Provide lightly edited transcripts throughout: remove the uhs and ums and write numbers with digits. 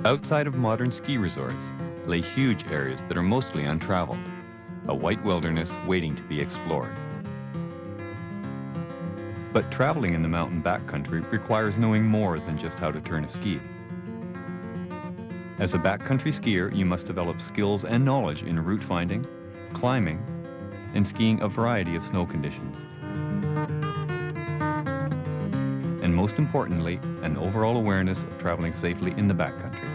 Outside of modern ski resorts lay huge areas that are mostly untraveled, a white wilderness waiting to be explored. But traveling in the mountain backcountry requires knowing more than just how to turn a ski. As a backcountry skier, you must develop skills and knowledge in route finding, climbing, and skiing a variety of snow conditions. And most importantly, an overall awareness of traveling safely in the backcountry.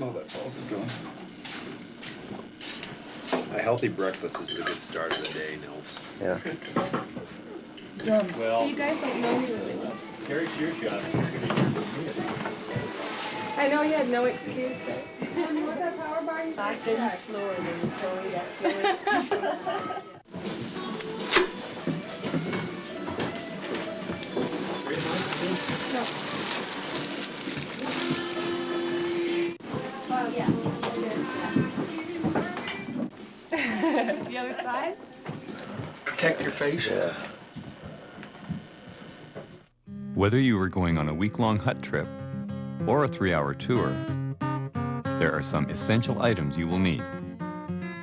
Oh, that falls is going. A healthy breakfast is a good start of the day, Nils. Yeah. So you guys don't know me really well. Here's your job. I know you had no excuse there. What's that power bar you I said he's slower than you, so he got no excuse. The other side? Protect your face. Yeah. Whether you are going on a week-long hut trip or a 3-hour tour, there are some essential items you will need.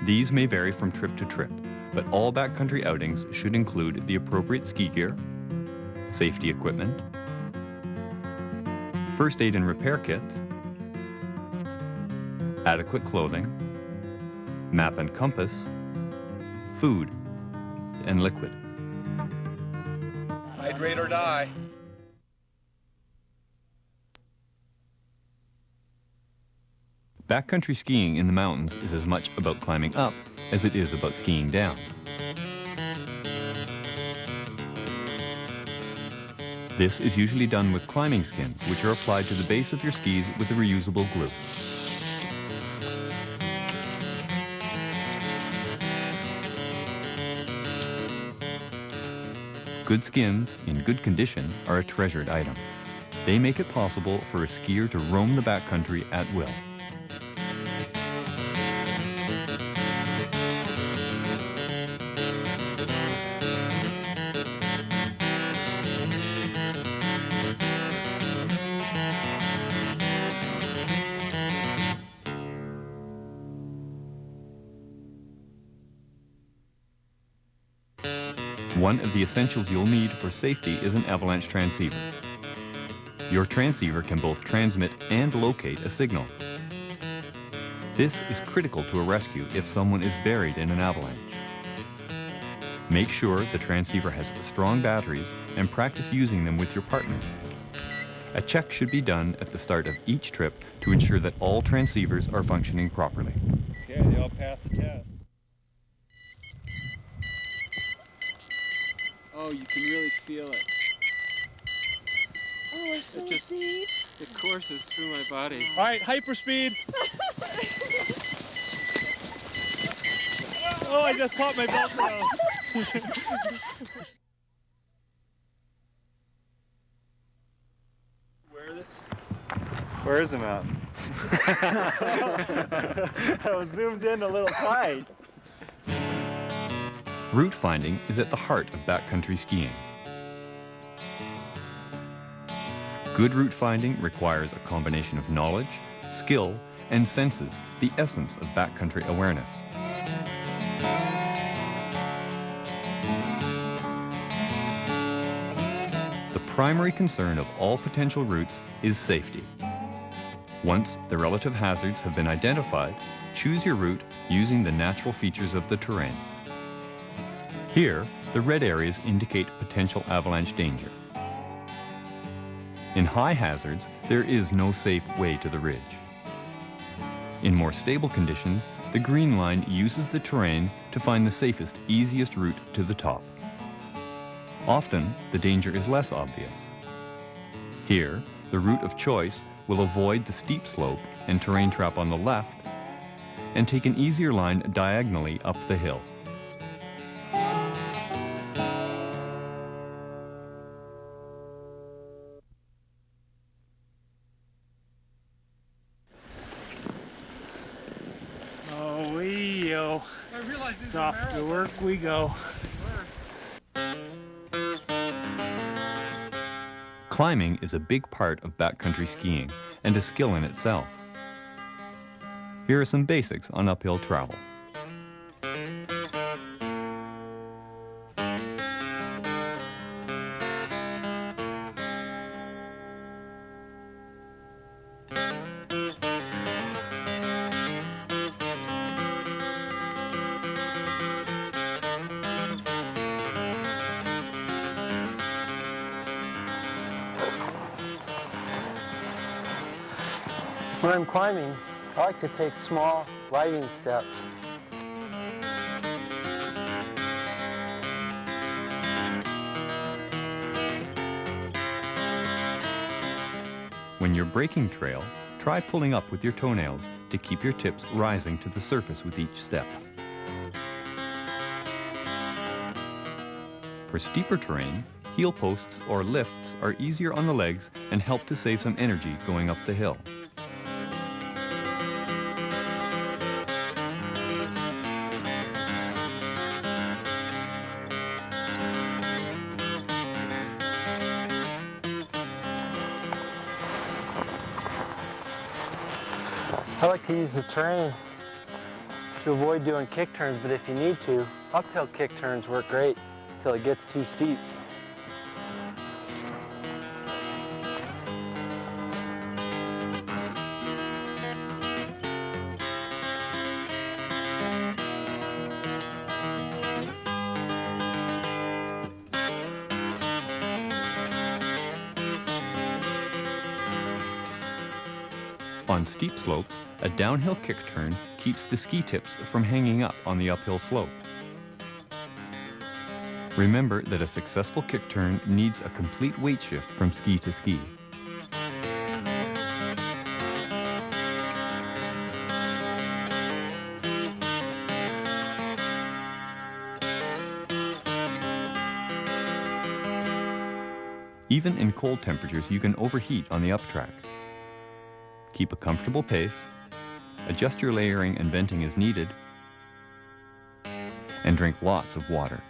These may vary from trip to trip, but all backcountry outings should include the appropriate ski gear, safety equipment, first aid and repair kits, adequate clothing, map and compass, food, and liquid. Hydrate or die. Backcountry skiing in the mountains is as much about climbing up as it is about skiing down. This is usually done with climbing skins, which are applied to the base of your skis with a reusable glue. Good skins, in good condition, are a treasured item. They make it possible for a skier to roam the backcountry at will. One of the essentials you'll need for safety is an avalanche transceiver. Your transceiver can both transmit and locate a signal. This is critical to a rescue if someone is buried in an avalanche. Make sure the transceiver has strong batteries and practice using them with your partners. A check should be done at the start of each trip to ensure that all transceivers are functioning properly. Okay, they all passed the test. Oh, you can really feel it. Oh, we're so just- deep. It courses through my body. All right, hyperspeed. Oh, I just popped my Velcro. Where is the mountain? I was zoomed in a little tight. Route finding is at the heart of backcountry skiing. Good route finding requires a combination of knowledge, skill, and senses, the essence of backcountry awareness. The primary concern of all potential routes is safety. Once the relative hazards have been identified, choose your route using the natural features of the terrain. Here, the red areas indicate potential avalanche danger. In high hazards, there is no safe way to the ridge. In more stable conditions, the green line uses the terrain to find the safest, easiest route to the top. Often, the danger is less obvious. Here, the route of choice will avoid the steep slope and terrain trap on the left and take an easier line diagonally up the hill. It's off to work we go. Climbing is a big part of backcountry skiing and a skill in itself. Here are some basics on uphill travel. When I'm climbing, I like to take small gliding steps. When you're breaking trail, try pulling up with your toenails to keep your tips rising to the surface with each step. For steeper terrain, heel posts or lifts are easier on the legs and help to save some energy going up the hill. I like to use the terrain to avoid doing kick turns, but if you need to, uphill kick turns work great until it gets too steep. On steep slopes, a downhill kick turn keeps the ski tips from hanging up on the uphill slope. Remember that a successful kick turn needs a complete weight shift from ski to ski. Even in cold temperatures, you can overheat on the uptrack. Keep a comfortable pace, adjust your layering and venting as needed, and drink lots of water.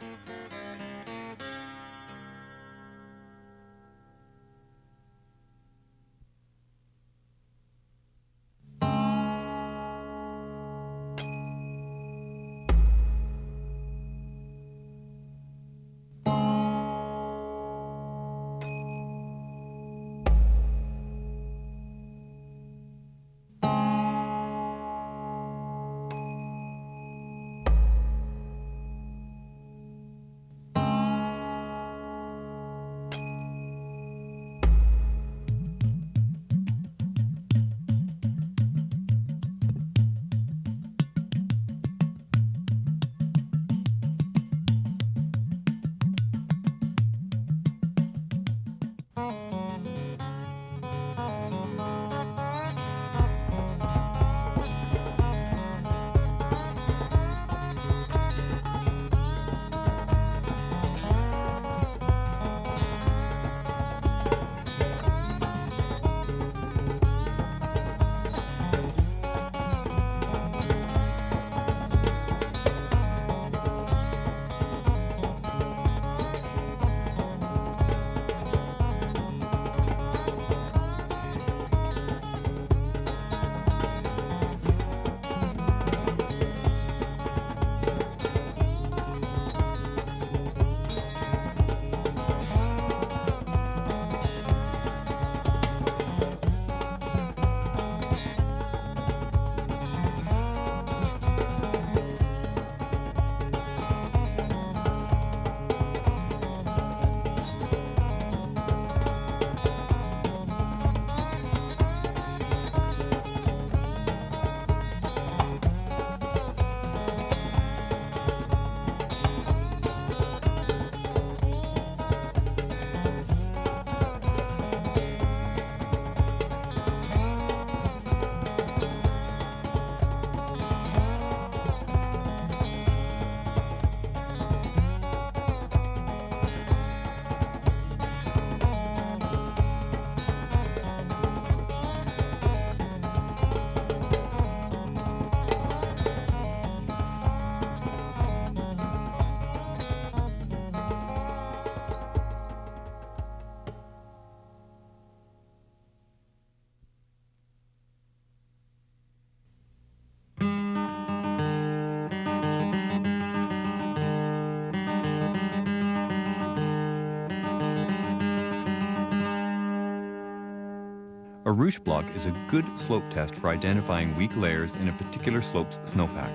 roosh block is a good slope test for identifying weak layers in a particular slope's snowpack,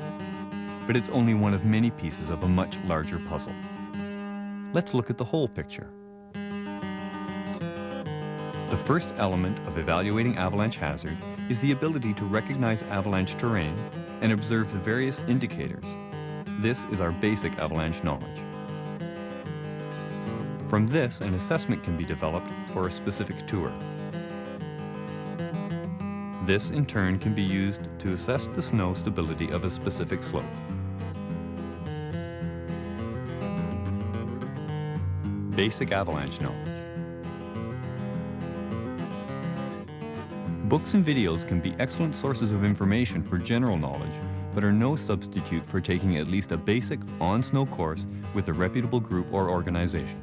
but it's only one of many pieces of a much larger puzzle. Let's look at the whole picture. The first element of evaluating avalanche hazard is the ability to recognize avalanche terrain and observe the various indicators. This is our basic avalanche knowledge. From this, an assessment can be developed for a specific tour. This, in turn, can be used to assess the snow stability of a specific slope. Basic avalanche knowledge. Books and videos can be excellent sources of information for general knowledge, but are no substitute for taking at least a basic on-snow course with a reputable group or organization.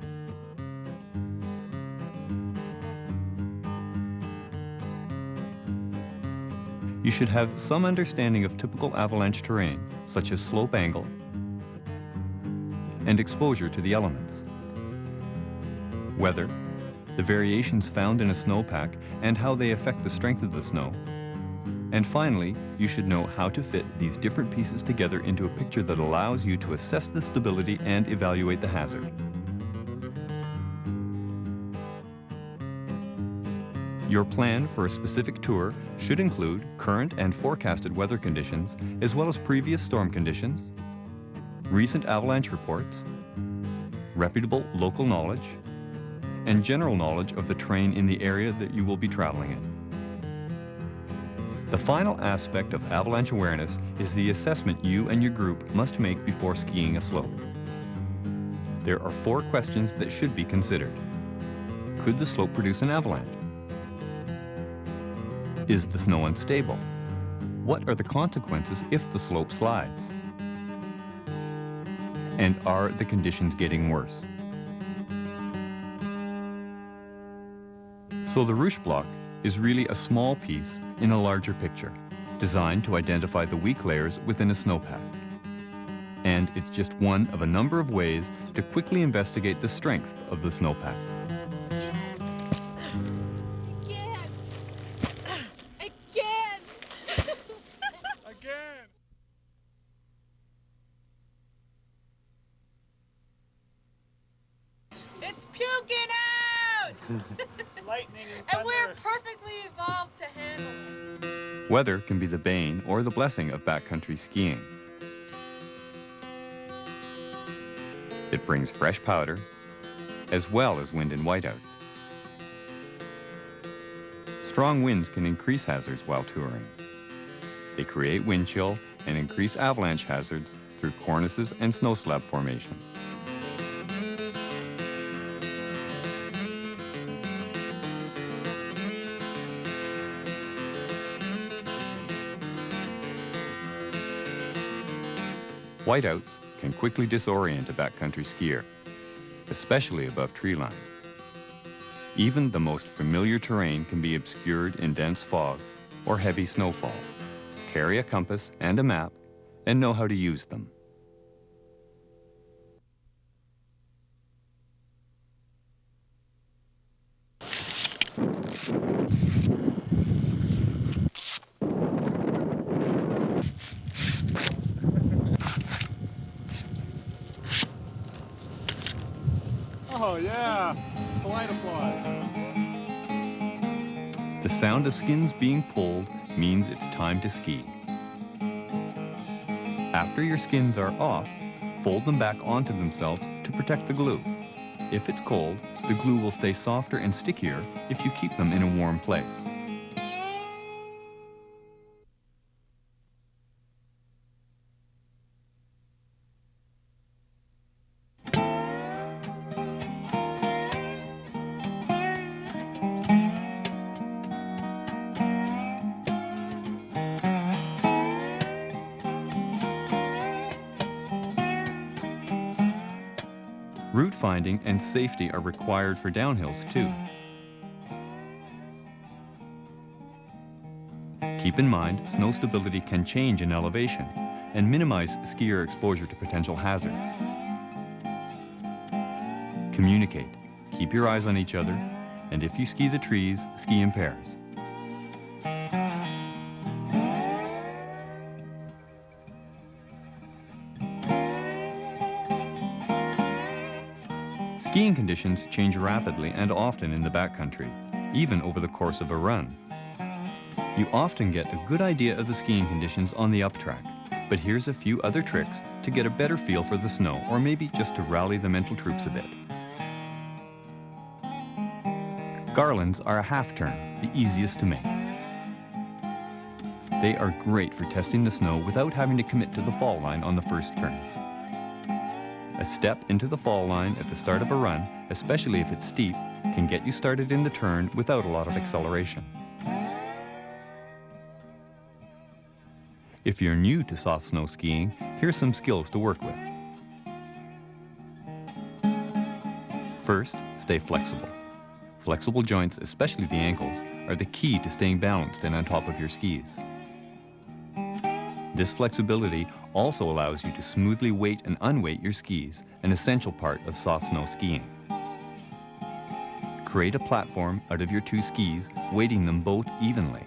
You should have some understanding of typical avalanche terrain, such as slope angle and exposure to the elements, weather, the variations found in a snowpack and how they affect the strength of the snow. And finally, you should know how to fit these different pieces together into a picture that allows you to assess the stability and evaluate the hazard. Your plan for a specific tour should include current and forecasted weather conditions, as well as previous storm conditions, recent avalanche reports, reputable local knowledge, and general knowledge of the terrain in the area that you will be traveling in. The final aspect of avalanche awareness is the assessment you and your group must make before skiing a slope. There are 4 questions that should be considered. Could the slope produce an avalanche? Is the snow unstable? What are the consequences if the slope slides? And are the conditions getting worse? So the roosh block is really a small piece in a larger picture, designed to identify the weak layers within a snowpack. And it's just one of a number of ways to quickly investigate the strength of the snowpack. It's puking out! Lightning and And we're thunder. perfectly evolved to handle it. Weather can be the bane or the blessing of backcountry skiing. It brings fresh powder, as well as wind and whiteouts. Strong winds can increase hazards while touring. They create wind chill and increase avalanche hazards through cornices and snow slab formation. Whiteouts can quickly disorient a backcountry skier, especially above tree line. Even the most familiar terrain can be obscured in dense fog or heavy snowfall. Carry a compass and a map and know how to use them. Oh yeah, polite applause. The sound of skins being pulled means it's time to ski. After your skins are off, fold them back onto themselves to protect the glue. If it's cold, the glue will stay softer and stickier if you keep them in a warm place. Route finding and safety are required for downhills too. Keep in mind, snow stability can change in elevation and minimize skier exposure to potential hazards. Communicate, keep your eyes on each other, and if you ski the trees, ski in pairs. Skiing conditions change rapidly and often in the backcountry, even over the course of a run. You often get a good idea of the skiing conditions on the uptrack, but here's a few other tricks to get a better feel for the snow, or maybe just to rally the mental troops a bit. Garlands are a half turn, the easiest to make. They are great for testing the snow without having to commit to the fall line on the first turn. A step into the fall line at the start of a run, especially if it's steep, can get you started in the turn without a lot of acceleration. If you're new to soft snow skiing, here's some skills to work with. First, stay flexible. Flexible joints, especially the ankles, are the key to staying balanced and on top of your skis. This flexibility also allows you to smoothly weight and unweight your skis, an essential part of soft snow skiing. Create a platform out of your two skis, weighting them both evenly.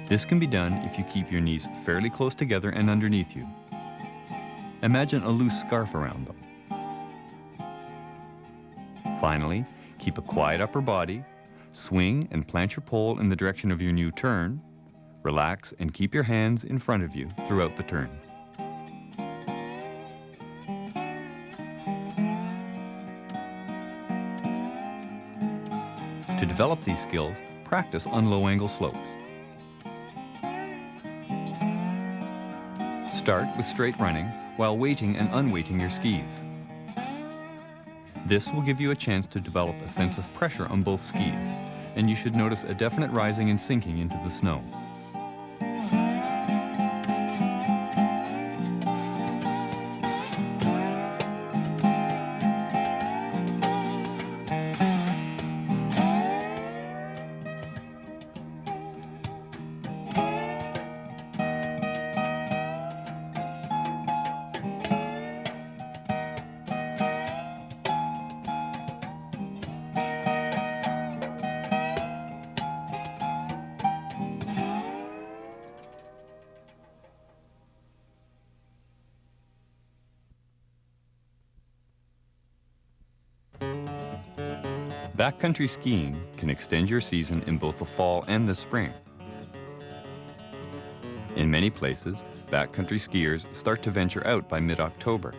This can be done if you keep your knees fairly close together and underneath you. Imagine a loose scarf around them. Finally, keep a quiet upper body, swing and plant your pole in the direction of your new turn, relax and keep your hands in front of you throughout the turn. To develop these skills, practice on low-angle slopes. Start with straight running while weighting and unweighting your skis. This will give you a chance to develop a sense of pressure on both skis, and you should notice a definite rising and sinking into the snow. Backcountry skiing can extend your season in both the fall and the spring. In many places, backcountry skiers start to venture out by mid-October.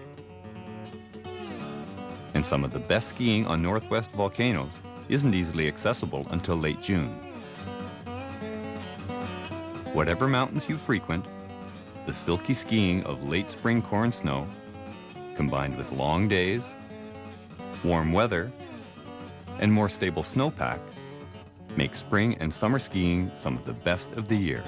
And some of the best skiing on northwest volcanoes isn't easily accessible until late June. Whatever mountains you frequent, the silky skiing of late spring corn snow, combined with long days, warm weather, and more stable snowpack, make spring and summer skiing some of the best of the year.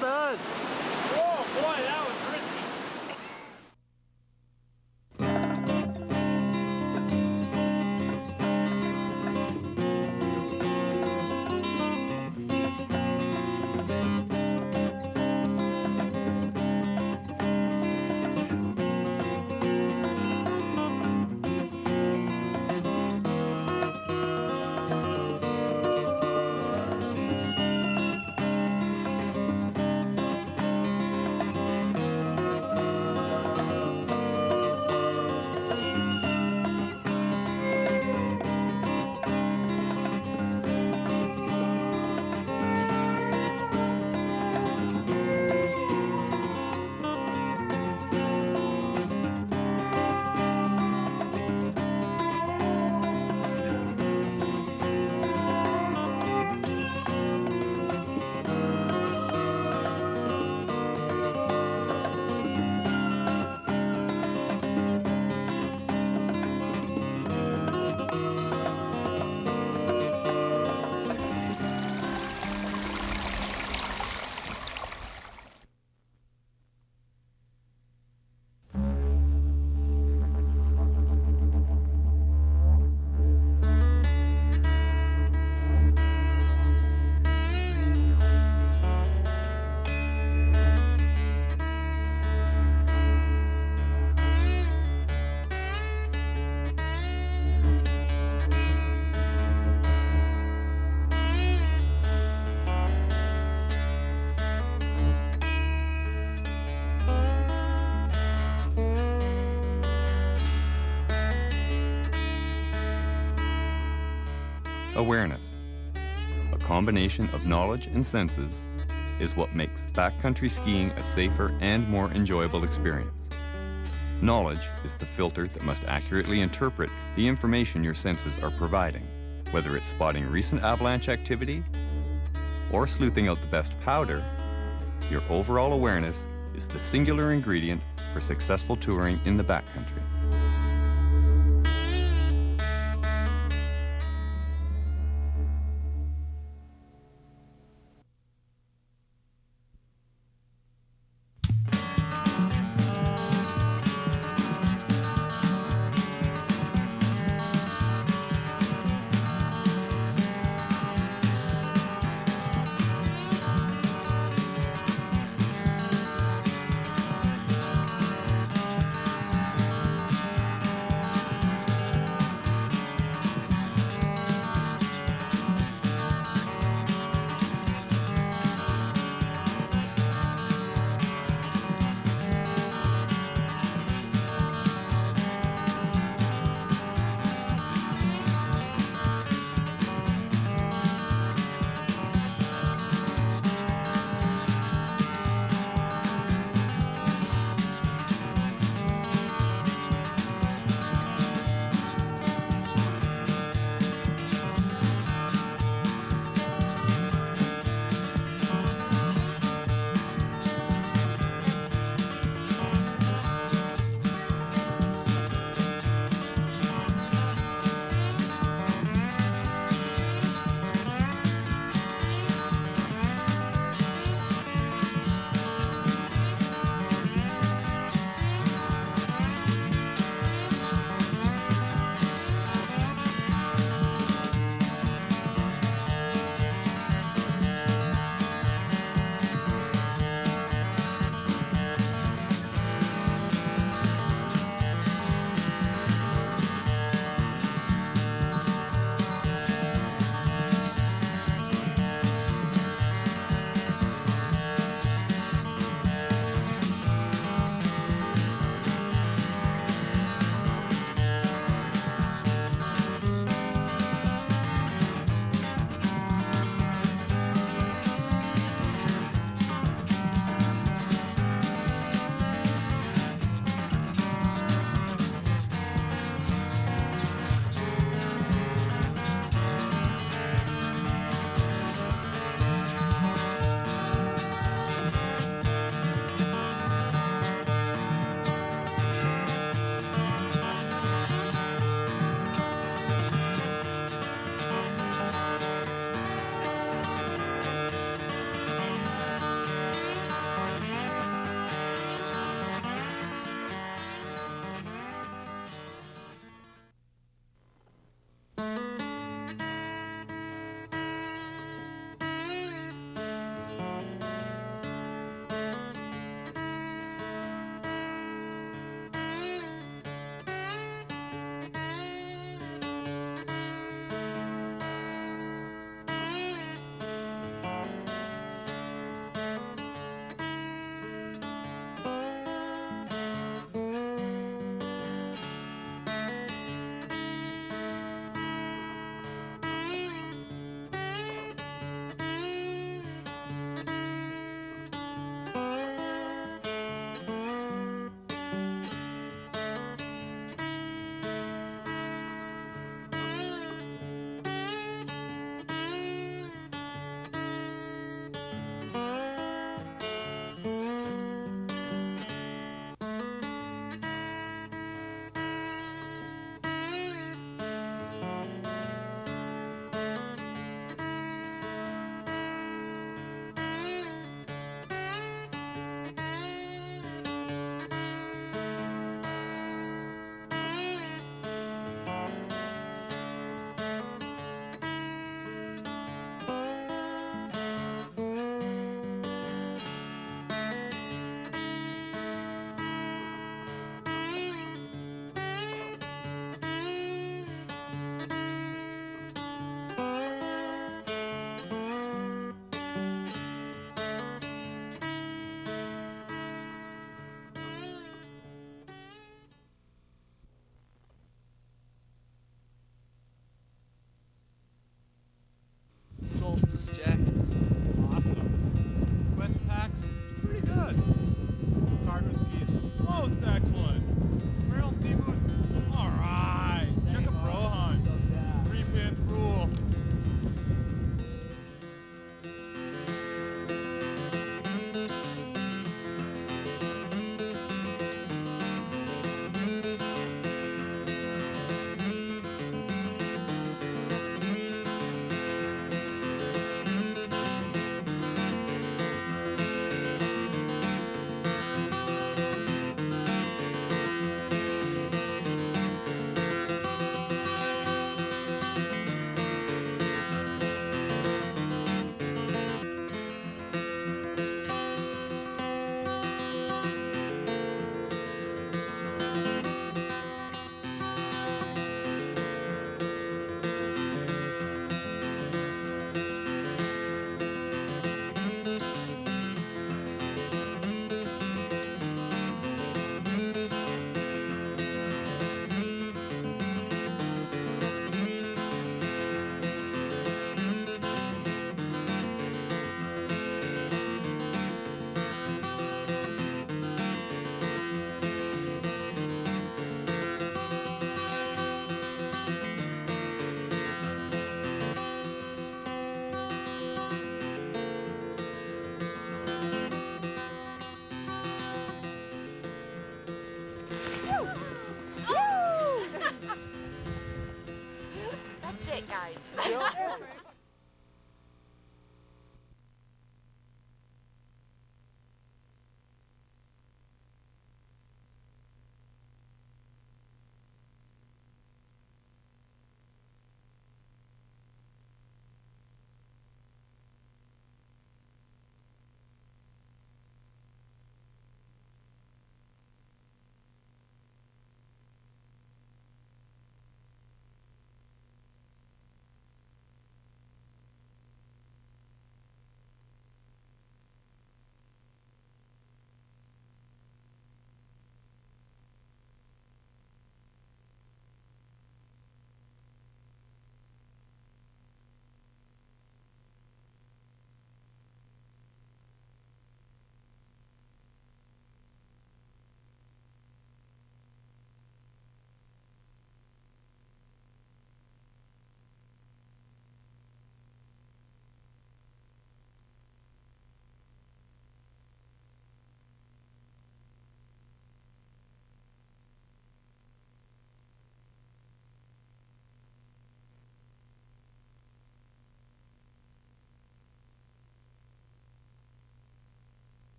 Well done. Oh boy, that was risky. Awareness, a combination of knowledge and senses, is what makes backcountry skiing a safer and more enjoyable experience. Knowledge is the filter that must accurately interpret the information your senses are providing, whether it's spotting recent avalanche activity or sleuthing out the best powder. Your overall awareness is the singular ingredient for successful touring in the backcountry. solstice jacket.